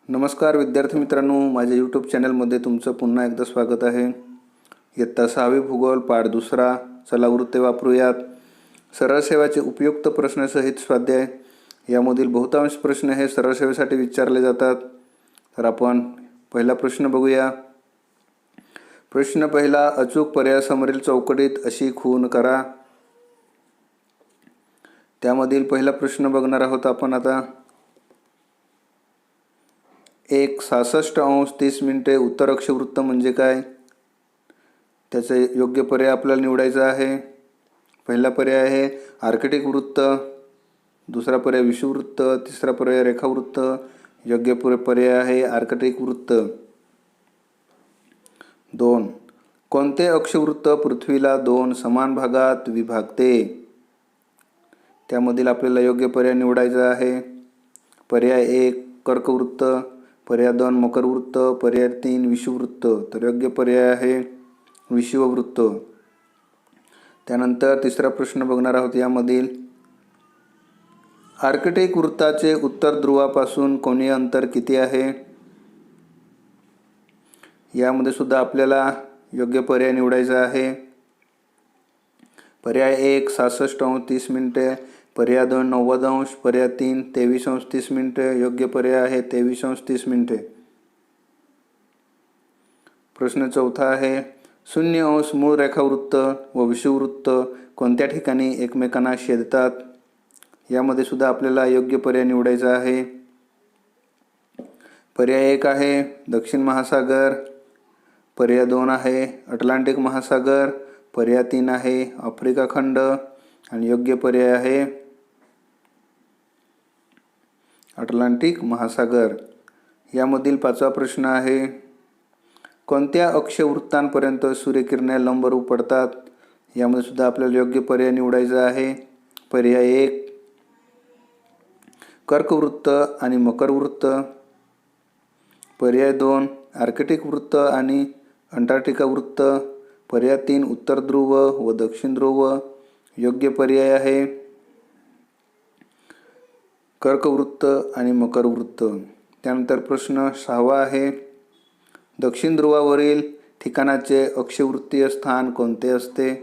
नमस्कार विद्यार्थी मित्रांनो, माझ्या यूट्यूब चॅनलमध्ये तुमचं पुन्हा एकदा स्वागत आहे. इयत्ता 6वी भूगोल पाठ दुसरा. चला वृत्ते वापरूयात. सरळ सेवाचे उपयुक्त प्रश्नसहित स्वाध्याय. यामधील बहुतांश प्रश्न हे सरळ सेवेसाठी विचारले जातात. तर आपण पहिला प्रश्न बघूया. प्रश्न पहिला, अचूक पर्यायासमोरील चौकटीत अशी खूण करा. त्यामधील पहिला प्रश्न बघणार आहोत आपण आता. 1:66:30 उत्तर अक्षवृत्त म्हणजे काय? त्याचे योग्य पर्याय आपल्याला निवडायचा आहे. पहिला पर्याय आहे आर्किटिक वृत्त, दुसरा पर्याय विषुववृत्त, तिसरा पर्याय रेखावृत्त. योग्य पर्याय आहे आर्किटिक वृत्त. 2. कोणते अक्षवृत्त पृथ्वीला 2 समान भागात विभागते? त्यामधील आपल्याला योग्य पर्याय निवडायचा आहे. पर्याय 1 कर्कवृत्त, पर्याय 2 मकरवृत्त, पर्याय 3 विषुववृत्त. तर योग्य पर्याय आहे विषुववृत्त. त्यानंतर तिसरा प्रश्न बघणार आहोत. यामधील आर्किटिक वृत्ताचे उत्तर ध्रुवापासून कोनीय अंतर किती आहे? यामध्ये सुद्धा आपल्याला योग्य पर्याय निवडायचा आहे. पर्याय 1 66:30, पर्याय 2 90°, पर्याय 3 23:30. योग्य पर्याय आहे 23:30. प्रश्न चौथा आहे 0° मूळ रेखावृत्त व विषुववृत्त कोणत्या ठिकाणी एकमेकांना छेदतात? यामध्ये सुद्धा आपल्याला योग्य पर्याय निवडायचा आहे. पर्याय 1 आहे दक्षिण महासागर, पर्याय 2 आहे अटलांटिक महासागर, पर्याय 3 आहे आफ्रिका खंड आणि योग्य पर्याय आहे अटलांटिक महासागर. यामधील 5वा प्रश्न आहे कोणत्या अक्षवृत्तांपर्यंत सूर्यकिरणे लंबरूप पडतात? यामध्ये सुद्धा आपल्याला योग्य पर्याय निवडायचा आहे. पर्याय 1 कर्कवृत्त आणि मकरवृत्त, पर्याय 2 आर्किटिक वृत्त आणि अंटार्क्टिका वृत्त, पर्याय 3 उत्तर ध्रुव व दक्षिण ध्रुव. योग्य पर्याय आहे कर्कवृत्त आणि मकरवृत्त. त्यानंतर प्रश्न 6वा आहे दक्षिण ध्रुवावरील ठिकाणाचे अक्षवृत्तीय स्थान कोणते असते?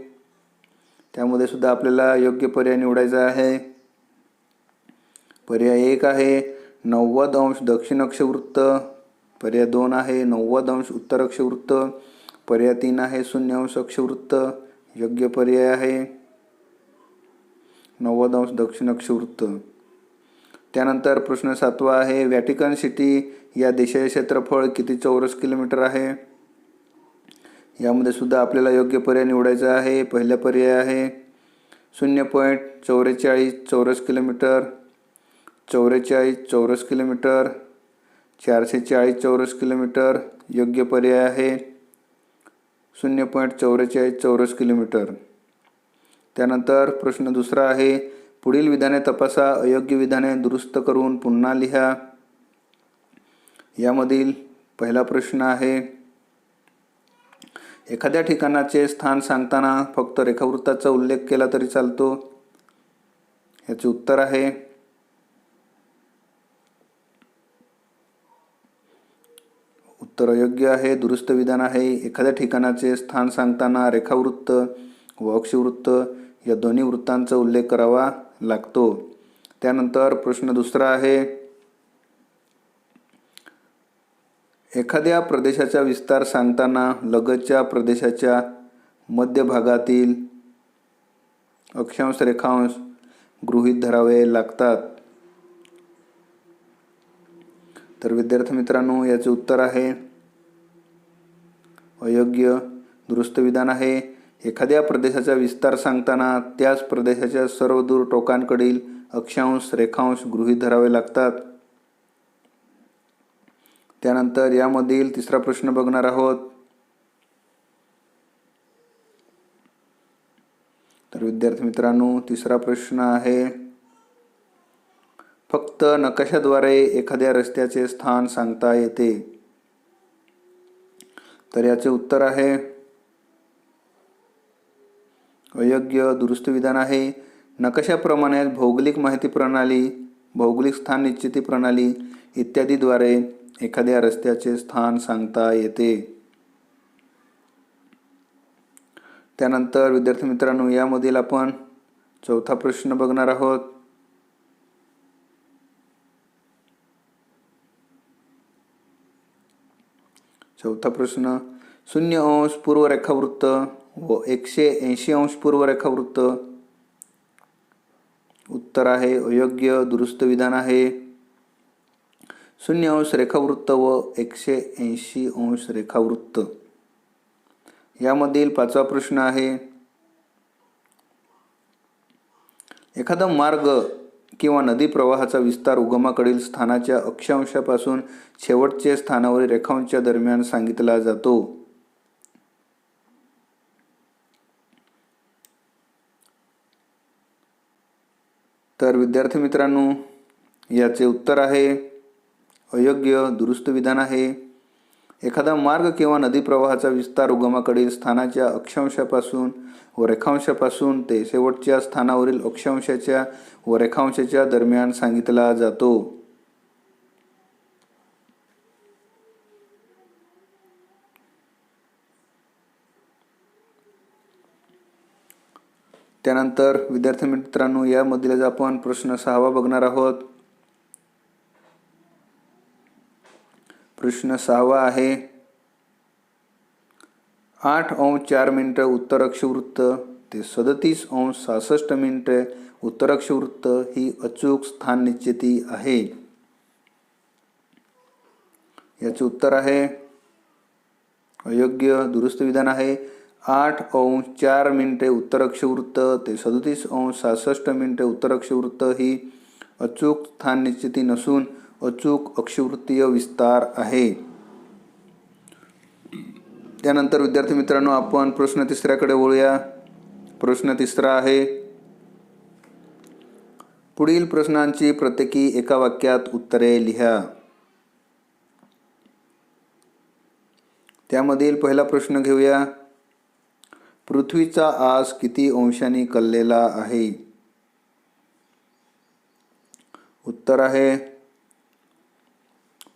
त्यामध्ये सुद्धा आपल्याला योग्य पर्याय निवडायचा आहे. पर्याय 1 आहे 90° दक्षिण अक्षवृत्त, पर्याय 2 आहे 90° उत्तर अक्षवृत्त, पर्याय 3 आहे 0° अक्षवृत्त. योग्य पर्याय आहे 90° दक्षिण अक्षवृत्त. त्यानंतर प्रश्न 7वा आहे व्हॅटिकन सिटी या देशाचे क्षेत्रफळ किती चौरस किलोमीटर आहे? यामध्ये सुद्धा आपल्याला योग्य पर्याय निवडायचा आहे. पहिला पर्याय आहे 0.44 चौरस किलोमीटर, 44 चौरस किलोमीटर, 440 चौरस किलोमीटर. योग्य पर्याय आहे 0.44 चौरस किलोमीटर. त्यानंतर प्रश्न दुसरा आहे पुढील विधाने तपासा, अयोग्य विधाने दुरुस्त करून पुन्हा लिहा. यामधील पहिला प्रश्न आहे एखाद्या ठिकाणाचे स्थान सांगताना फक्त रेखावृत्ताचा उल्लेख केला तरी चालतो? याचे उत्तर आहे उत्तर अयोग्य आहे. दुरुस्त विधान आहे एखाद्या ठिकाणाचे स्थान सांगताना रेखावृत्त व अक्षवृत्त या दोन्ही वृत्तांचा उल्लेख करावा लागतो. त्यानंतर प्रश्न दुसरा आहे एखाद्या प्रदेशाचा विस्तार सांगताना लगतच्या प्रदेशाच्या मध्यभागातील अक्षांश रेखांश गृहीत धरावे लागतात. तर विद्यार्थी मित्रांनो याचे उत्तर आहे अयोग्य. दुरुस्त विधान आहे एखाद्या प्रदेशाचा विस्तार सांगताना त्याच प्रदेशाच्या सर्व दूर टोकांकडील अक्षांश रेखांश गृहीत धरावे लागतात. त्यानंतर यामधील तिसरा प्रश्न बघणार आहोत. तर विद्यार्थी मित्रांनो तिसरा प्रश्न आहे फक्त नकाशाद्वारे एखाद्या रस्त्याचे स्थान सांगता येते? तर याचे उत्तर आहे अयोग्य. दुरुस्त विधान आहे नकाशाप्रमाणे भौगोलिक माहिती प्रणाली, भौगोलिक स्थान निश्चिती प्रणाली इत्यादीद्वारे एखाद्या रस्त्याचे स्थान सांगता येते. त्यानंतर विद्यार्थी मित्रांनो, यामधील आपण चौथा प्रश्न बघणार आहोत. चौथा प्रश्न, 0° पूर्व रेखावृत्त व 180° पूर्व रेखावृत्त. उत्तर आहे अयोग्य, दुरुस्त विधान आहे. 0° रेखावृत्त व 180° रेखावृत्त. यामधील पाचवा प्रश्न आहे, एखादा मार्ग किंवा नदी प्रवाहाचा विस्तार उगमाकडील स्थानाच्या अक्षांशापासून शेवटच्या स्थानावरील रेखांशा दरम्यान सांगितला जातो. तर विद्यार्थी मित्रांनो, याचे उत्तर आहे अयोग्य, दुरुस्त विधान आहे. एखादा मार्ग किंवा नदी प्रवाहाचा विस्तार उगमाकडील स्थानाच्या अक्षांशापासून व रेखांशापासून ते शेवटच्या स्थानावरील अक्षांशाच्या व रेखांशाच्या दरम्यान सांगितला जातो. त्यानंतर विद्यार्थी मित्रांनो, यामधील आपण प्रश्न 6वा बघणार आहोत. प्रश्न 6वा आहे, 8°4' उत्तर अक्षवृत्त ते 37°66' उत्तर अक्षवृत्त ही अचूक स्थान निश्चिती आहे. याचे उत्तर आहे अयोग्य, दुरुस्त विधान आहे. 8°4' उत्तर अक्षवृत्त ते 37°66' उत्तर अक्षवृत्त ही अचूक स्थान निश्चिती नसून अचूक अक्षवृत्तीय विस्तार आहे. त्यानंतर विद्यार्थी मित्रांनो, आपण प्रश्न 3कडे वळूया. प्रश्न 3 आहे, पुढील प्रश्नांची प्रत्येकी एका वाक्यात उत्तरे लिहा. त्यामधील पहिला प्रश्न घेऊया. पृथ्वीचा आज किती अंशांनी कललेला आहे? उत्तर आहे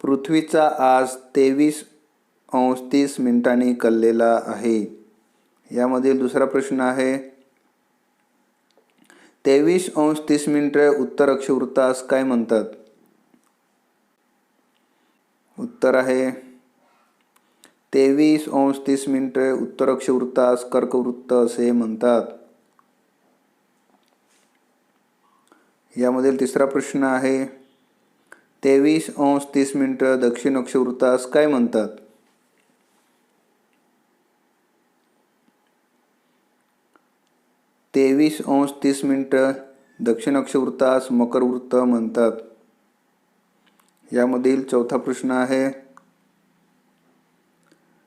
पृथ्वीचा आज 23°30' कललेला आहे. यामधील दुसरा प्रश्न आहे, 23°30' उत्तर अक्षवृत्तास काय म्हणतात? उत्तर आहे 23°30' उत्तर अक्षवृत्तास कर्कवृत्त असे म्हणतात. यामधील तिसरा प्रश्न आहे, 23°30' दक्षिण अक्षवृत्तास काय म्हणतात? (23°30) दक्षिण अक्षवृत्तास मकरवृत्त म्हणतात. यामधील चौथा प्रश्न आहे,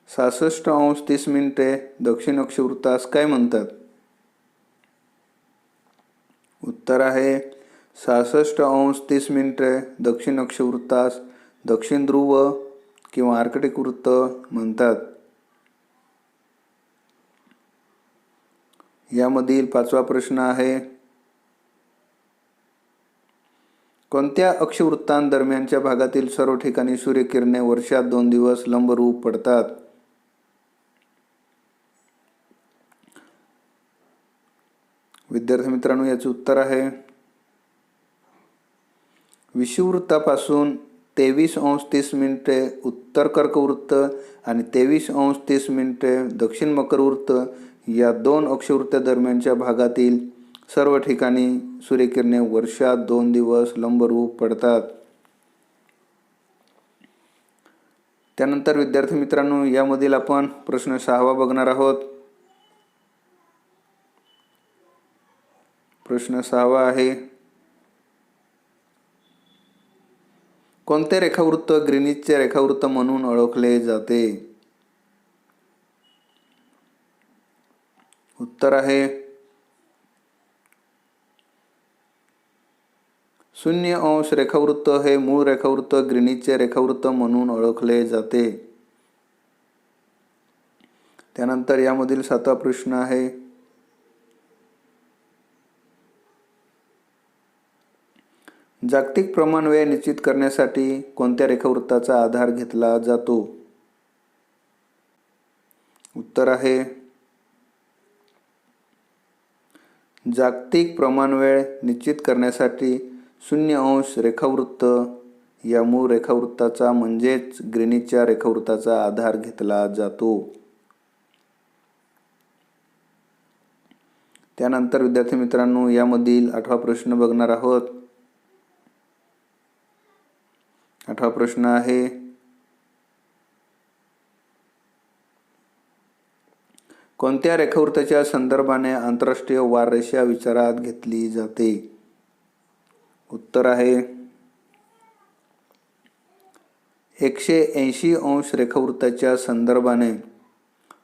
66°30' दक्षिण अक्षवृत्तास काय म्हणतात? उत्तर आहे 66°30' दक्षिण अक्षवृत्तास दक्षिण ध्रुव किंवा आर्कटिक वृत्त म्हणतात. यामधील पाचवा प्रश्न आहे, कोणत्या अक्षवृत्तांदरम्यानच्या भागातील सर्व ठिकाणी सूर्यकिरणे वर्षात 2 दिवस लंबरूप पडतात? विद्यार्थी मित्रांनो, याचे उत्तर आहे विषुववृत्तापासून 23°30' उत्तर कर्कवृत्त आणि 23°30' दक्षिण मकरवृत्त या 2 अक्षवृत्तादरम्यानच्या भागातील सर्व ठिकाणी सूर्यकिरणे वर्षात 2 दिवस लंबरूप पडतात. त्यानंतर विद्यार्थी मित्रांनो, यामधील आपण प्रश्न 6वा बघणार आहोत. प्रश्न 6वा आहे, कोणते रेखावृत्त ग्रीनिचचे रेखावृत्त म्हणून ओळखले जाते? उत्तर आहे 0° रेखावृत्त हे मूळ रेखावृत्त ग्रीनिचचे रेखावृत्त म्हणून ओळखले जाते. त्यानंतर यामधील 7वा प्रश्न आहे, जागतिक प्रमाण वेळ निश्चित करण्यासाठी कोणत्या रेखावृत्ताचा आधार घेतला जातो? उत्तर आहे जागतिक प्रमाण वेळ निश्चित करण्यासाठी 0° रेखावृत्त या मूळ रेखावृत्ताचा म्हणजेच ग्रीनिचच्या रेखावृत्ताचा आधार घेतला जातो. त्यानंतर विद्यार्थी मित्रांनो, यामधील 8वा प्रश्न बघणार आहोत. 8वा प्रश्न आहे, कोणत्या रेखावृत्ताच्या संदर्भाने आंतरराष्ट्रीय वाररेषा विचारात घेतली जाते? उत्तर आहे 180° रेखावृत्ताच्या संदर्भाने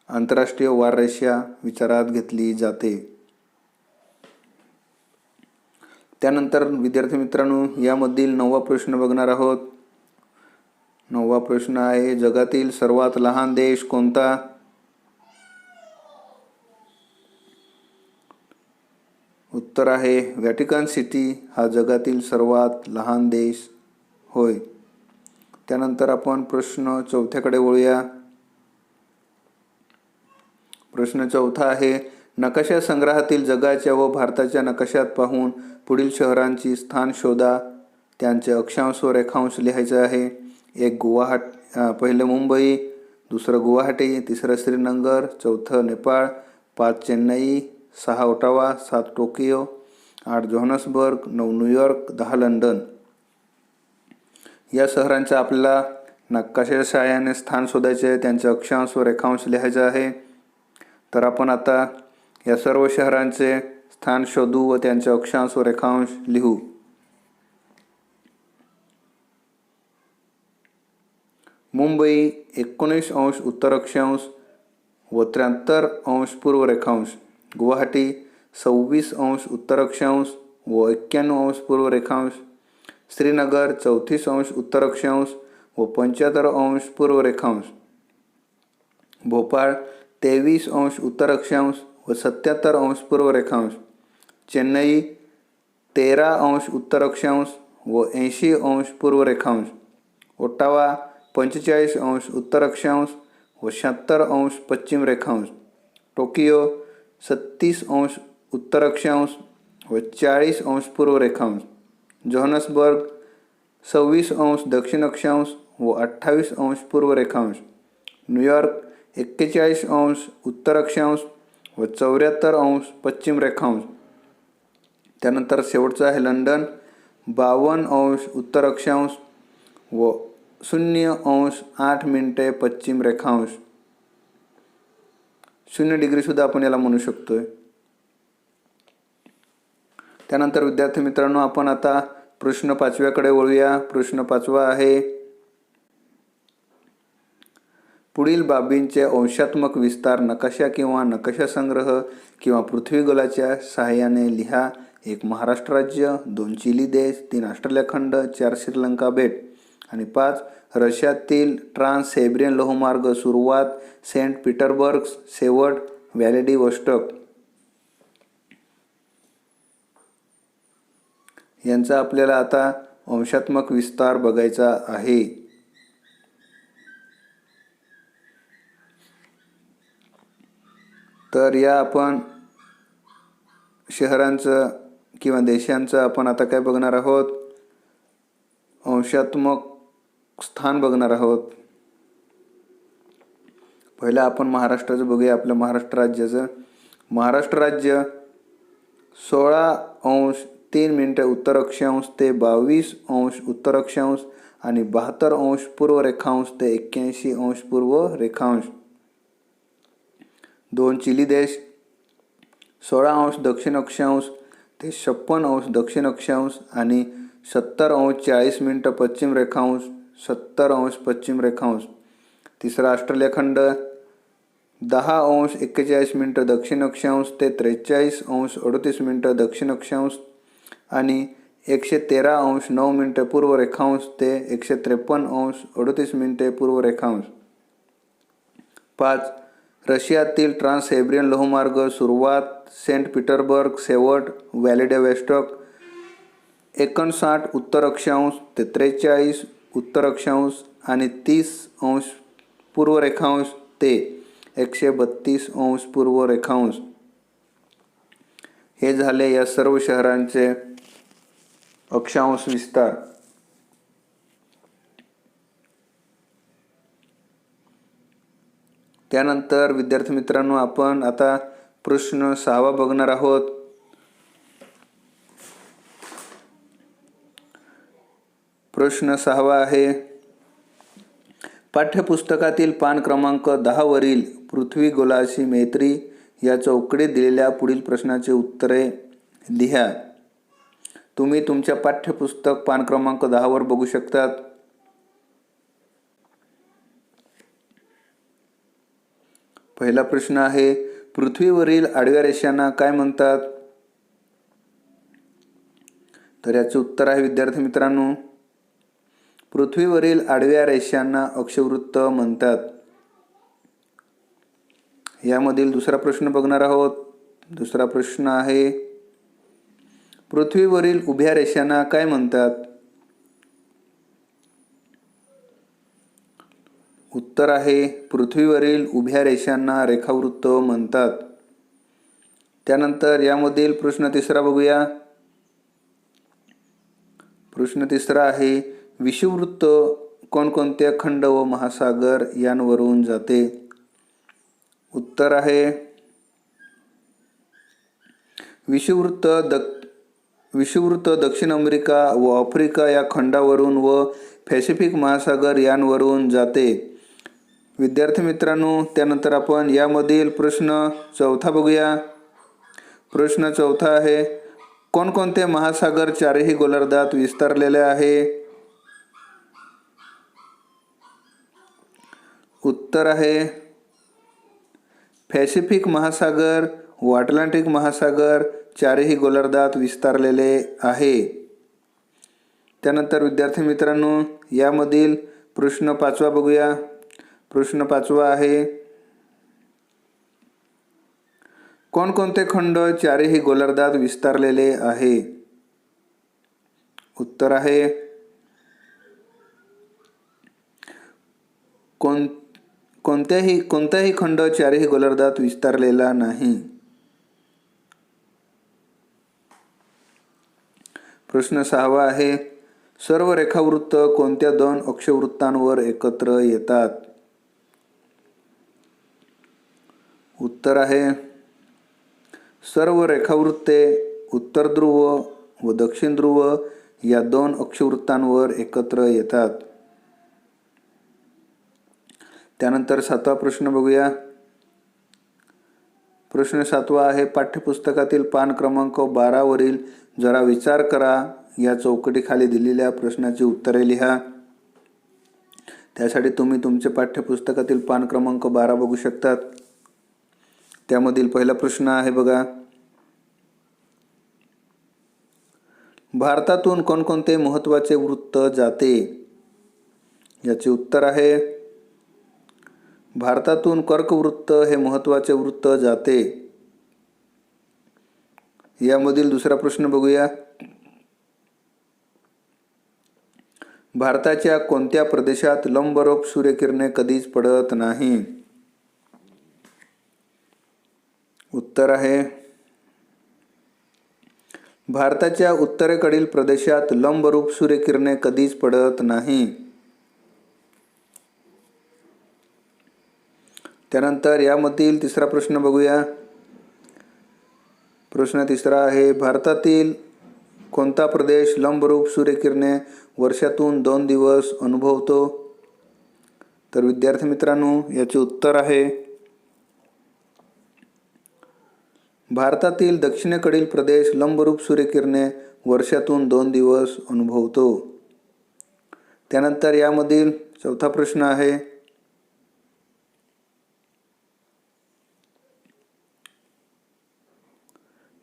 आंतरराष्ट्रीय वाररेषा विचारात घेतली जाते. त्यानंतर विद्यार्थी मित्रांनो, यामधील 9वा प्रश्न बघणार आहोत. 9वा प्रश्न आहे, जगातील सर्वात लहान देश कोणता? उत्तर आहे व्हॅटिकन सिटी हा जगातील सर्वात लहान देश होय. त्यानंतर आपण प्रश्न 4थ्याकडे वळूया. प्रश्न 4था आहे, नकाशा संग्रहातील जगाच्या व भारताच्या नकाशात पाहून पुढील शहरांची स्थान शोधा. त्यांचे अक्षांश व रेखांश लिहायचे आहे. पहिलं मुंबई, दुसरं गुवाहाटी, तिसरं श्रीनगर, चौथं Nepal, 5 Chennai, 6 Ottawa, 7 Tokyo, 8 Johannesburg, 9 New York, 10 London. या शहरांच्या आपल्याला नकाशाच्या सहाय्याने स्थान शोधायचे आहे. त्यांचे अक्षांश व रेखांश लिहायचे आहे. तर आपण आता या सर्व शहरांचे स्थान शोधू व त्यांचे अक्षांश व रेखांश लिहू. मुंबई 19° उत्तर अक्षांश व 73° पूर्व रेखांश. गुवाहाटी 26° उत्तर अक्षांश व 91° पूर्व रेखांश. श्रीनगर 34° उत्तर अक्षांश व 75° पूर्व रेखांश. भोपाळ 23° उत्तर अक्षांश व 77° पूर्व रेखांश. चेन्नई 13° उत्तर अक्षांश व 80° पूर्व रेखांश. ओटावा 45° उत्तर अक्षांश व 76° पश्चिम रेखांश. टोकियो 37° उत्तर अक्षांश व 40° पूर्व रेखांश. जोहान्सबर्ग 26° दक्षिण अक्षांश व 28° पूर्व रेखांश. न्यूयॉर्क 41° उत्तर अक्षांश व 74° पश्चिम रेखांश. त्यानंतर शेवटचं आहे लंडन 52° उत्तर अक्षांश व 0°8' पश्चिम रेखांश. 0° सुद्धा आपण याला म्हणू शकतोय. त्यानंतर विद्यार्थी मित्रांनो, आपण आता प्रश्न 5व्याकडे वळूया. प्रश्न 5वा आहे, पुढील बाबींचे अंशात्मक विस्तार नकाशा किंवा नकाशा संग्रह किंवा पृथ्वीगोलाच्या सहाय्याने लिहा. 1 महाराष्ट्र राज्य, 2 चिली देश, 3 ऑस्ट्रेलिया खंड, 4 श्रीलंका बेट आणि 5 रशियातील ट्रान्स-सायबेरियन लोहमार्ग. सुरुवात सेंट पीटर्सबर्ग, शेवट व्लादिवोस्टोक. यांचा आपल्याला आता अंशात्मक विस्तार बघायचा आहे. तर या आपण शहरांचं किंवा देशांचं आपण आता काय बघणार आहोत? अंशात्मक स्थान बघणार आहोत. पहिलं आपण महाराष्ट्राचं बघूया. आपलं महाराष्ट्र राज्याचं. महाराष्ट्र राज्य 16°3' उत्तर अक्षांश ते 22° उत्तर अक्षांश आणि 72° पूर्व रेखांश ते 81° पूर्व रेखांश. 2 चिली देश 16° दक्षिण अक्षांश ते 56° दक्षिण अक्षांश आणि 70°40' पश्चिम रेखांश, 70° पश्चिम रेखांश. तिसरा ऑस्ट्रेलिया खंड 10°41' दक्षिण अक्षांश ते 43°38' दक्षिण अक्षांश आणि 113°9' पूर्व रेखांश ते 153°38' पूर्व रेखांश. 5 रशियातील ट्रान्स-सायबेरियन लोहमार्ग. सुरुवात सेंट पीटर्सबर्ग, शेवट व्लादिवोस्टोक. 59 उत्तर अक्षांश ते 43 उत्तर अक्षांश आणि 30 अंश पूर्व रेखांश ते 132 अंश पूर्व रेखांश हे झाले या सर्व शहरांचे अक्षांश विस्तार. त्यानंतर विद्यार्थी मित्रांनो आपण आता प्रश्न 6वा बघणार आहोत. प्रश्न 6वा आहे, पाठ्यपुस्तकातील पान क्रमांक 10 वरील पृथ्वी गोलाशी मैत्री या चौकडीत दिलेल्या पुढील प्रश्नाचे उत्तरे लिहा. तुम्ही तुमच्या पाठ्यपुस्तक पान क्रमांक 10 वर बघू शकतात. पहिला प्रश्न आहे, पृथ्वीवरील आडव्या रेषांना काय म्हणतात? तर याचे उत्तर आहे विद्यार्थी मित्रांनो, पृथ्वीवरील आडव्या रेषांना अक्षवृत्त म्हणतात. यामधील दुसरा प्रश्न बघणार आहोत. दुसरा प्रश्न आहे, पृथ्वीवरील उभ्या रेषांना काय म्हणतात? उत्तर आहे, पृथ्वीवरील उभ्या रेषांना रेखावृत्त म्हणतात. त्यानंतर यामधील प्रश्न तिसरा बघूया. प्रश्न तिसरा आहे, विषुववृत्त कोणकोणत्या खंड व महासागर यांवरून जाते? उत्तर आहे, विषुववृत्त दक्षिण अमेरिका व आफ्रिका या खंडावरून व पॅसिफिक महासागर यांवरून जाते. विद्यार्थी मित्रांनो त्यानंतर आपण यामधील प्रश्न चौथा बघूया. प्रश्न चौथा आहे, कोणकोणते महासागर चारही गोलार्धात विस्तारलेले आहे? उत्तर आहे, पॅसिफिक महासागर व अटलांटिक महासागर चारही गोलार्धात विस्तारलेले आहे. त्यानंतर विद्यार्थी मित्रांनो यामधील प्रश्न 5वा बघूया. प्रश्न 5वा आहे, कोणकोणते खंड चारही गोलार्धात विस्तारलेले आहे? उत्तर आहे, कोणताही खंड चारही गोलार्धात विस्तारलेला नाही. प्रश्न 6वा आहे, सर्व रेखावृत्त कोणत्या 2 अक्षवृत्तांवर एकत्र येतात? उत्तर आहे, सर्व रेखावृत्ते उत्तर ध्रुव व दक्षिण ध्रुव या 2 अक्षवृत्तांवर एकत्र येतात. त्यानंतर 7वा प्रश्न बघूया. प्रश्न 7वा आहे, पाठ्यपुस्तकातील पान क्रमांक 12 वरील जरा विचार करा या चौकटीखाली दिलेल्या प्रश्नाची उत्तरे लिहा. त्यासाठी तुम्ही तुमचे पाठ्यपुस्तकातील पान क्रमांक 12 बघू शकतात. त्यामधील पहिला प्रश्न आहे बघा, भारतातून कोणकोणते महत्त्वाचे वृत्त जाते? याचे उत्तर आहे, भारतातून कर्कवृत्त हे महत्त्वाचे वृत्त जाते. यामधील दुसरा प्रश्न बघूया. भारताच्या कोणत्या प्रदेशात लंबरूप सूर्यकिरणे कधीच पडत नाही? उत्तर आहे, भारताच्या उत्तरेकडील प्रदेशात लंबरूप सूर्यकिरणे कधीच पडत नाही. त्यानंतर यामधील तिसरा प्रश्न बघूया. प्रश्न तिसरा आहे, भारतातील कोणता प्रदेश लंबरूप सूर्यकिरणे वर्षातून 2 दिवस अनुभवतो? तर विद्यार्थी मित्रांनो याचे उत्तर आहे, भारतातील दक्षिणेकडील प्रदेश लंबरूप सूर्यकिरणे वर्षातून 2 दिवस अनुभवतो. त्यानंतर यामधील चौथा प्रश्न आहे,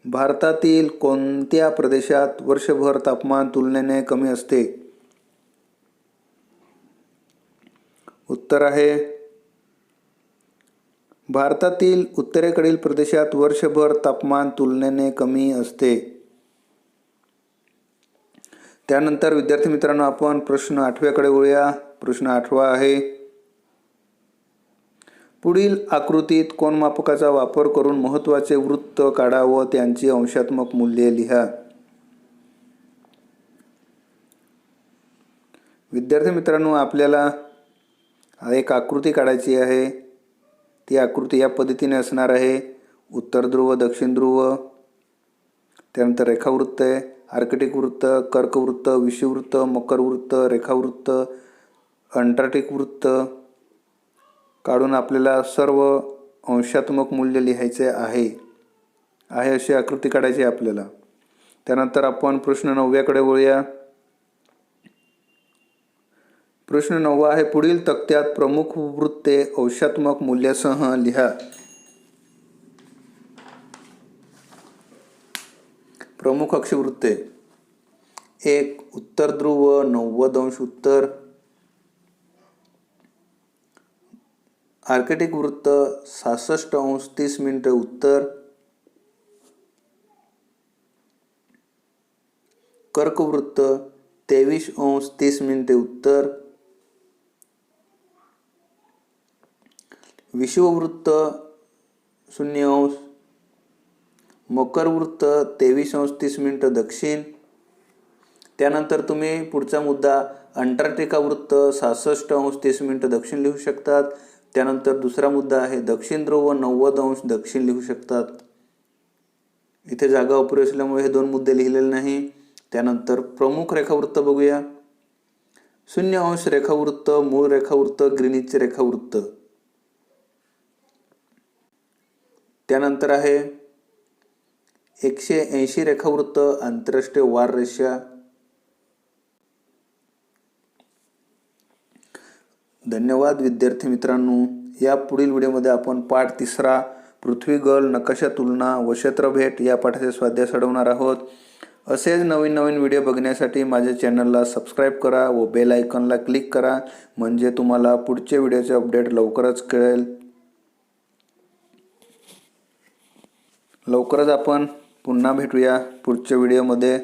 भारतातील कोणत्या प्रदेशात वर्षभर तापमान तुलनेने कमी असते? उत्तर आहे, भारतातील उत्तरेकडील प्रदेशात वर्षभर तापमान तुलनेने कमी असते. त्यानंतर विद्यार्थी मित्रांनो आपण प्रश्न 8व्याकडे वळूया. प्रश्न 8वा आहे, पुढील आकृतीत कोनमापकाचा वापर करून महत्त्वाचे वृत्त काढा व त्यांची अंशात्मक मूल्ये लिहा. विद्यार्थी मित्रांनो आपल्याला एक आकृती काढायची आहे. ती आकृती या पद्धतीने असणार आहे. उत्तर ध्रुव, दक्षिण ध्रुव, त्यानंतर रेखावृत्त आहे, आर्कटिक वृत्त, कर्कवृत्त, विषुववृत्त, मकर वृत्त, रेखावृत्त, अंटार्क्टिक वृत्त काढून आपल्याला सर्व अंशात्मक मूल्य लिहायचे आहे अशी आकृती काढायची आहे आपल्याला. त्यानंतर आपण प्रश्न 9व्याकडे वळूया. प्रश्न 9वा आहे, पुढील तक्त्यात प्रमुख वृत्ते अंशात्मक मूल्यासह लिहा. प्रमुख अक्षवृत्ते 1. उत्तर ध्रुव 90 अंश उत्तर, आर्कटिक वृत्त 66 अंश 30 मिनिटे उत्तर, कर्कवृत्त 23 अंश 30 मिनिटे उत्तर, विषुववृत्त 0 अंश, मकर वृत्त 23 अंश 30 मिनिटं दक्षिण. त्यानंतर तुम्ही पुढचा मुद्दा अंटार्क्टिका वृत्त 66 अंश 30 मिनिटं दक्षिण लिहू शकतात. त्यानंतर दुसरा मुद्दा आहे दक्षिण ध्रुव 90 अंश दक्षिण लिहू शकतात. इथे जागा अपुरी असल्यामुळे हे 2 मुद्दे लिहिलेले नाही. त्यानंतर प्रमुख रेखावृत्त बघूया. 0 अंश रेखावृत्त, मूळ रेखावृत्त, ग्रीनिचचे रेखावृत्त. त्यानंतर आहे 180 रेखावृत्त, आंतरराष्ट्रीय वार रेषा. धन्यवाद विद्यार्थी मित्रांनो. या पुढील व्हिडिओमध्ये आपण पाठ 3 पृथ्वी गोल, नकाशा तुलना व क्षेत्रभेट या पाठाचे स्वाध्याय सोडवणार आहोत. असेच नवीन व्हिडिओ बघण्यासाठी माझ्या चॅनलला सबस्क्राईब करा व बेल आयकॉनला क्लिक करा, म्हणजे तुम्हाला पुढचे व्हिडिओचे अपडेट लवकरच कळेल. लवकरच आपण पुन्हा भेटूया पुढच्या व्हिडिओमध्ये.